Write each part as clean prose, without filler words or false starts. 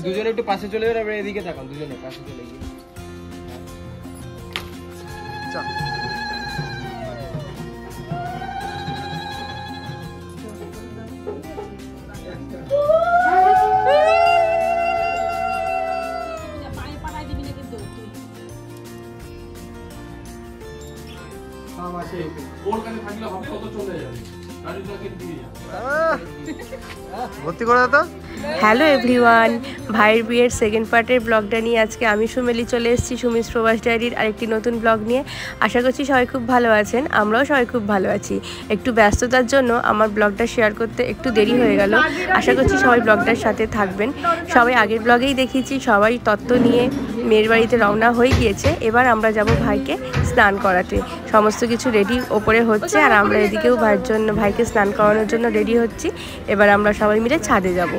দুজনে একটু পাশে চলে যাবে, এদিকে তাকান, দুজনে পাশে চলে গিয়ে হ্যালো এভরিওয়ান, ভাইয়ের বিয়ের সেকেন্ড পার্টের ব্লগটা নিয়ে আজকে আমি সুমেলি চলে এসেছি সুমিস প্রবাস ডায়েরির আরেকটি নতুন ব্লগ নিয়ে। আশা করছি সবাই খুব ভালো আছেন, আমরাও সবাই খুব ভালো আছি। একটু ব্যস্ততার জন্য আমার ব্লগটা শেয়ার করতে একটু দেরি হয়ে গেল। আশা করছি সবাই ব্লগটার সাথে থাকবেন। সবাই আগের ব্লগেই দেখিয়েছি সবাই তত্ত্ব নিয়ে মেয়ের বাড়িতে রওনা হয়ে গিয়েছে। এবার আমরা যাব ভাইকে স্নান করাতে। সমস্ত কিছু রেডি ওপরে হচ্ছে আর আমরা এদিকেও ভাইকে স্নান করানোর জন্য রেডি হচ্ছি। এবার আমরা সবাই মিলে ছাদে যাব।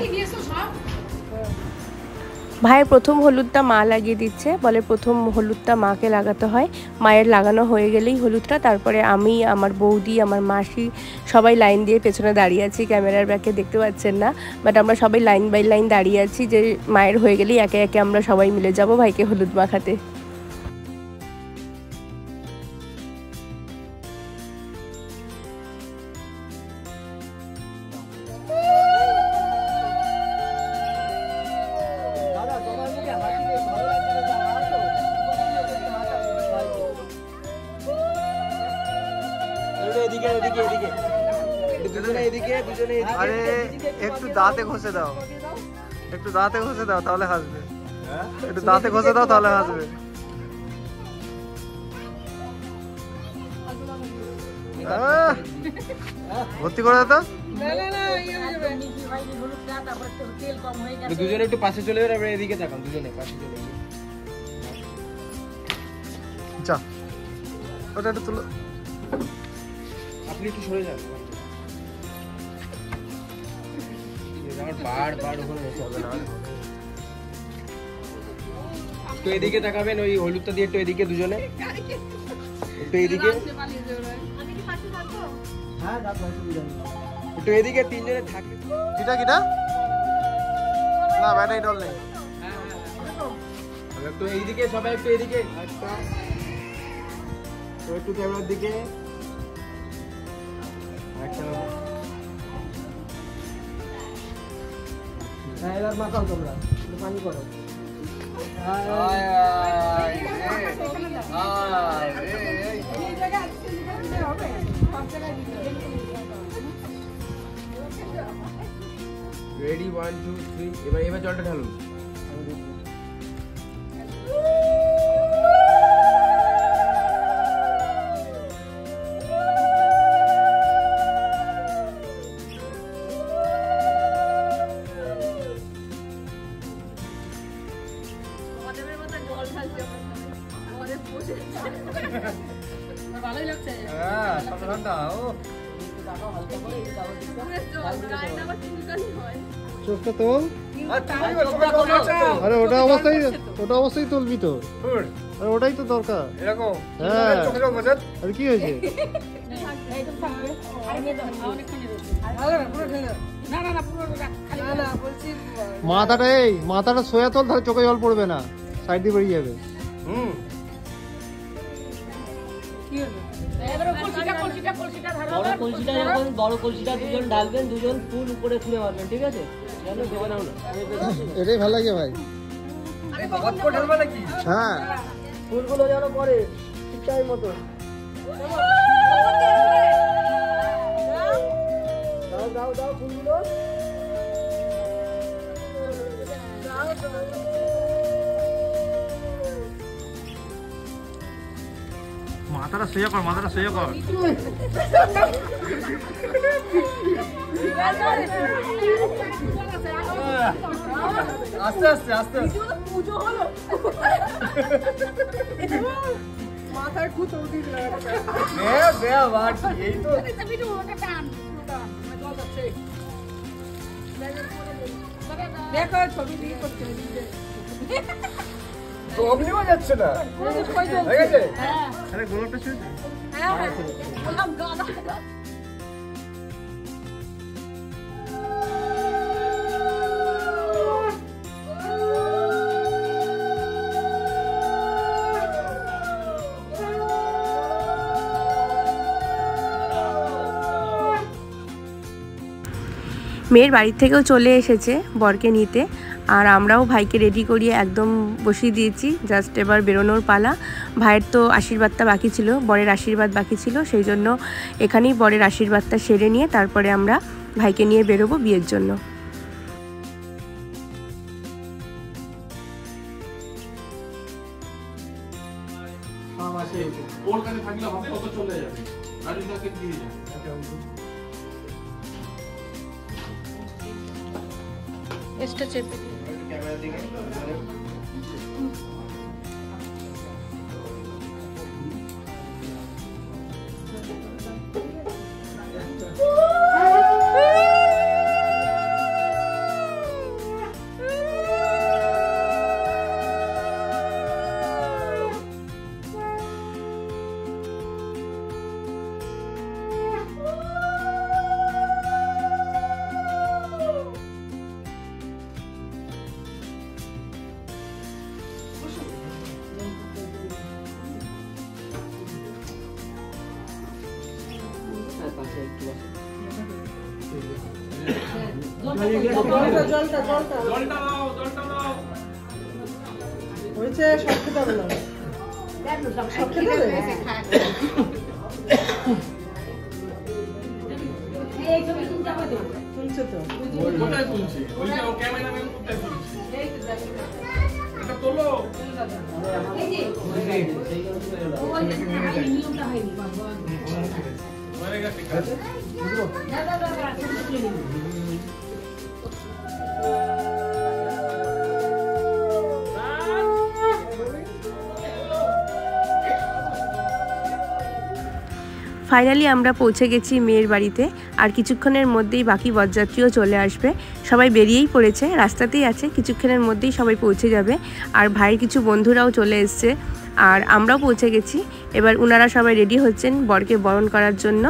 ভাইয়ের প্রথম হলুদটা মা লাগিয়ে দিচ্ছে, বলে প্রথম হলুদটা মাকে লাগাতে হয়। মায়ের লাগানো হয়ে গেলেই হলুদটা, তারপরে আমি, আমার বৌদি, আমার মাসি সবাই লাইন দিয়ে পেছনে দাঁড়িয়ে আছি। ক্যামেরার ব্যাকে দেখতে পাচ্ছেন না, বাট আমরা সবাই লাইন বাই লাইন দাঁড়িয়ে আছি যে মায়ের হয়ে গেলেই একে একে আমরা সবাই মিলে যাব ভাইকে হলুদ মাখাতে। একটু দাঁতে ঘষে দাও, একটু দাঁতে ঘষে দাও তাহলে হাসবে। একটু দাঁতে ঘষে দাও তাহলে হাসবে। ভর্তি করে দাও। দুজনে একটু পাশে চলে যাবে, এদিকে তাকান, দুজনে পাশে চলে গিয়ে যা, ওটা একটু তুলো। আপনি একটু সরে যান, বার ওখানে বসে হবে না। তো এদিকে তাকাবেন, ওই হলুদটা দিয়ে একটু এদিকে, দুজনে একটু এদিকে, একটু এদিকে, তিনজনে থাকে। কিটা কিটা না ব্যাটারি ডল নেই। একটু এইদিকে, সবাই একটু এদিকে, একটু ক্যামেরার দিকে। এবার মাখাও, তোমরা পানি করো। রেডি, 1 2 3। এবার জলটা ঢালুন। ভালোই লাগছে। চোখটা তোল। আরে ওটা অবস্থায় তুলবি তো। আরে ওটাই তো দরকার। এরকম হ্যাঁ, আরে কি হয়েছে? মাথাটা সোয়া তোল, তাহলে চোখে জল পড়বে না, সাইড দিয়ে বেরিয়ে যাবে। বড় কলসিটা দুজন ঢালবেন, দুজন ফুল উপরে খুলে মারবেন, ঠিক আছে? এটাই ভালো লাগে ভাই। হ্যাঁ, ফুলগুলো যেন পরে ঠিকঠাক মতো দাও ফুলগুলো। মাথাটা সোজা কর, মাথাটা সোজা কর। আস্তে আস্তে আস্তে পুজো হলো, মাথায় খুঁজো দিল। এই তো দেখো ছবি দিয়ে করতে অগ্নিও যাচ্ছে না। হয়ে গেছে? আরে গোলাপটা ছুঁয়ে হ্যাঁ, বললাম গাদা। মেয়ের বাড়ির থেকেও চলে এসেছে বরকে নিতে, আর আমরাও ভাইকে রেডি করিয়ে একদম বসিয়ে দিয়েছি। জাস্ট এবার বেরোনোর পালা। ভাইয়ের তো আশীর্বাদটা বাকি ছিল, বরের আশীর্বাদ বাকি ছিল, সেই জন্য এখানেই বরের আশীর্বাদটা সেরে নিয়ে তারপরে আমরা ভাইকে নিয়ে বেরোবো বিয়ের জন্য। হয়েছে, সব খেতে হবে না, সব খেতে হবে। তুলছে তো, কোথায় তুলছি? ওইটা ও ক্যামেরাম্যান কোথায় তুলছি? এটা তোলো। হয়ে গেছে কাজ। ফাইনালি আমরা পৌঁছে গেছি মেয়ের বাড়িতে, আর কিছুক্ষণের মধ্যেই বাকি বরযাত্রীও চলে আসবে। সবাই বেরিয়েই পড়েছে, রাস্তাতেই আছে, কিছুক্ষণের মধ্যেই সবাই পৌঁছে যাবে। আর ভাইয়ের কিছু বন্ধুরাও চলে এসছে, আর আমরাও পৌঁছে গেছি। এবার ওনারা সবাই রেডি হচ্ছেন বরকে বরণ করার জন্য।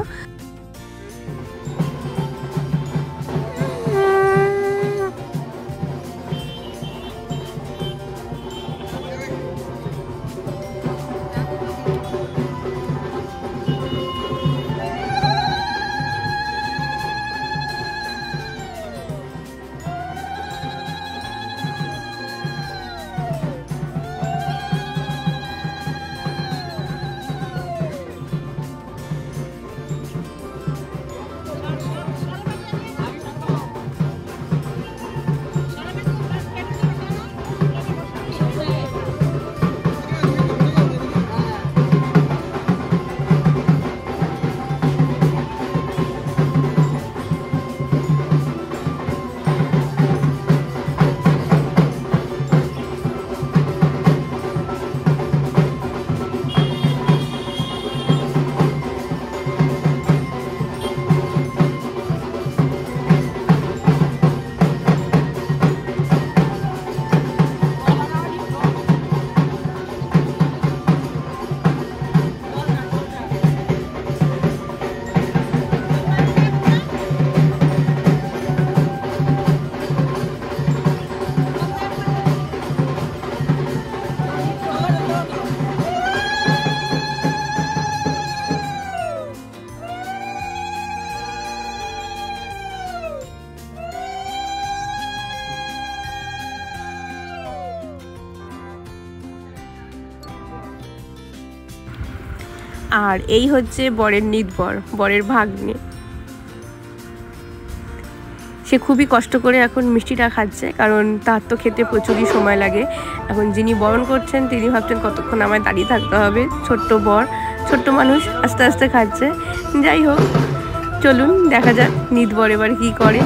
আর এই হচ্ছে বরের নিতবর, বরের ভাগ্নে। সে খুবই কষ্ট করে এখন মিষ্টিটা খাচ্ছে, কারণ তার তো খেতে প্রচুরই সময় লাগে। এখন যিনি বরণ করছেন তিনি ভাবছেন কতক্ষণ আমায় দাঁড়িয়ে থাকতে হবে। ছোট্ট বর, ছোট্ট মানুষ আস্তে আস্তে খাচ্ছে। যাই হোক, চলুন দেখা যাক নিতবর এবার কি করে।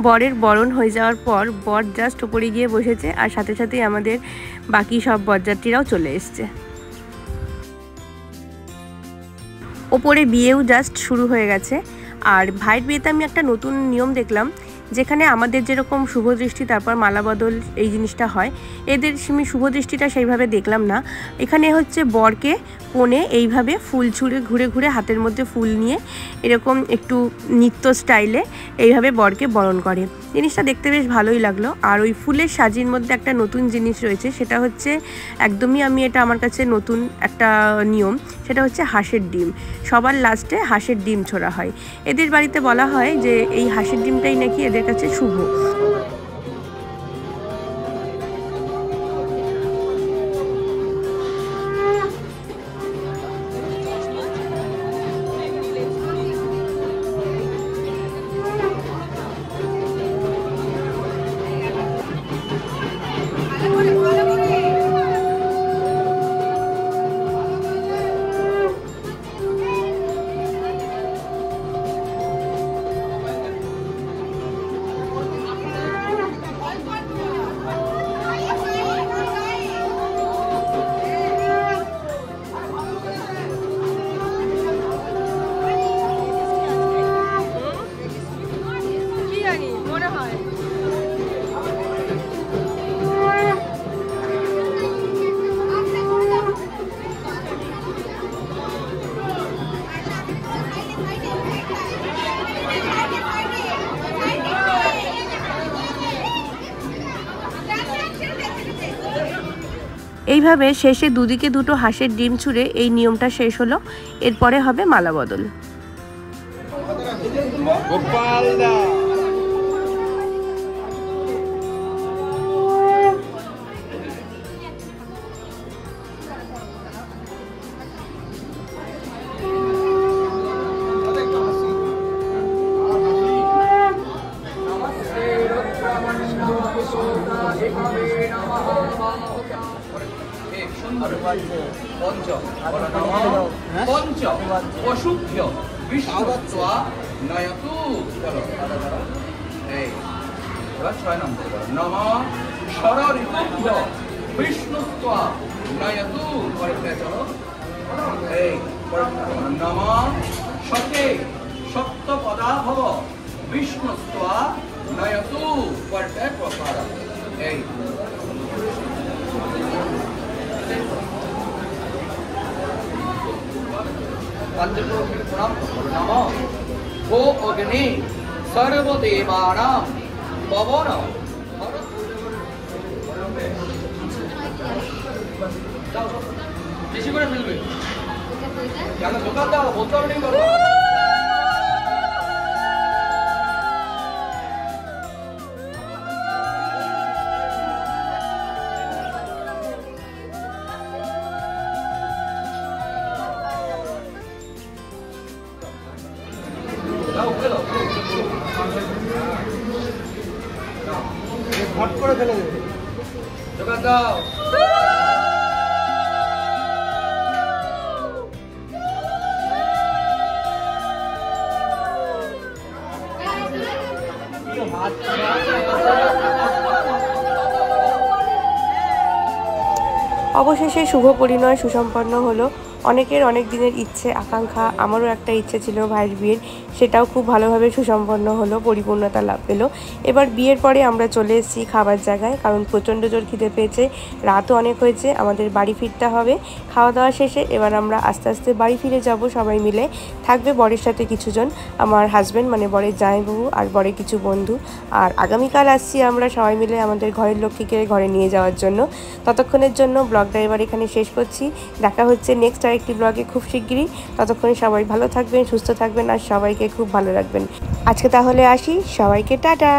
বরের বরণ হয়ে যাওয়ার পর বর জাস্ট উপরে গিয়ে বসেছে, আর সাথে সাথেই আমাদের বাকি সব বরযাত্রীরাও চলে এসছে। ওপরে বিয়েও জাস্ট শুরু হয়ে গেছে। আর ভাইয়ের বিয়েতে আমি একটা নতুন নিয়ম দেখলাম, যেখানে আমাদের যেরকম শুভদৃষ্টি তারপর মালা বদল এই জিনিসটা হয়, এদের আমি শুভদৃষ্টিটা সেইভাবে দেখলাম না। এখানে হচ্ছে বরকে কোণে এইভাবে ফুল ছুঁড়ে ঘুরে ঘুরে হাতের মধ্যে ফুল নিয়ে এরকম একটু নৃত্য স্টাইলে এইভাবে বরকে বরণ করে। জিনিসটা দেখতে বেশ ভালোই লাগলো। আর ওই ফুলের সাজির মধ্যে একটা নতুন জিনিস রয়েছে, সেটা হচ্ছে একদমই এটা আমার কাছে নতুন একটা নিয়ম, সেটা হচ্ছে হাঁসের ডিম। সবার লাস্টে হাঁসের ডিম ছোড়া হয়। এদের বাড়িতে বলা হয় যে এই হাঁসের ডিমটাই নাকি এদের কাছে শুভ। এইভাবে শেষে দুদিকে দুটো হাঁসের ডিম ছুঁড়ে এই নিয়মটা শেষ হলো। এরপরে হবে মালা বদল। গোপালদা পঞ্চ অশুভ্য বিষ্ণুত্বা নয়তু। চলো এই এবার 6 নম্বর নমঃ ষড়ঋতুভ্য বিষ্ণুত্বা নয়তু। পরেরটা চলো এই নমঃ শতে সপ্তপদাভব বিষ্ণুত্বা নয়তু। পরেরটা প্রকার এই नमो भो अग्नि सर्वदेवानां पवन। বেশি করে ফেলবে কেন দোকান দাও বলতে হবে না বাবা। হট করে ফেলে দেবে দোকান দাও। অবশেষে শুভ পরিণয় সুসম্পন্ন হলো। অনেকের অনেক দিনের ইচ্ছে আকাঙ্ক্ষা, আমারও একটা ইচ্ছে ছিল ভাইয়ের বিয়ের, সেটাও খুব ভালোভাবে সুসম্পন্ন হলো, পরিপূর্ণতা লাভ পেলো। এবার বিয়ের পরে আমরা চলে এসেছি খাবার জায়গায়, কারণ প্রচণ্ড জোর খিদে পেয়েছে, রাতও অনেক হয়েছে, আমাদের বাড়ি ফিরতে হবে। খাওয়া দাওয়া শেষে এবার আমরা আস্তে আস্তে বাড়ি ফিরে যাব সবাই মিলে। থাকবে বরের সাথে কিছুজন, আমার হাজব্যান্ড মানে বরের জামাইবাবু আর বরের কিছু বন্ধু। আর আগামীকাল আসছি আমরা সবাই মিলে আমাদের ঘরের লক্ষ্মীকে ঘরে নিয়ে যাওয়ার জন্য। ততক্ষণের জন্য ব্লগটা এবার এখানে শেষ করছি। দেখা হচ্ছে নেক্সট আরেকটি ব্লগে খুব শিগগিরই। ততক্ষণে সবাই ভালো থাকবেন, সুস্থ থাকবেন আর সবাইকে খুব ভালো রাখবেন। আজকে তাহলে আসি, সবাইকে টাটা।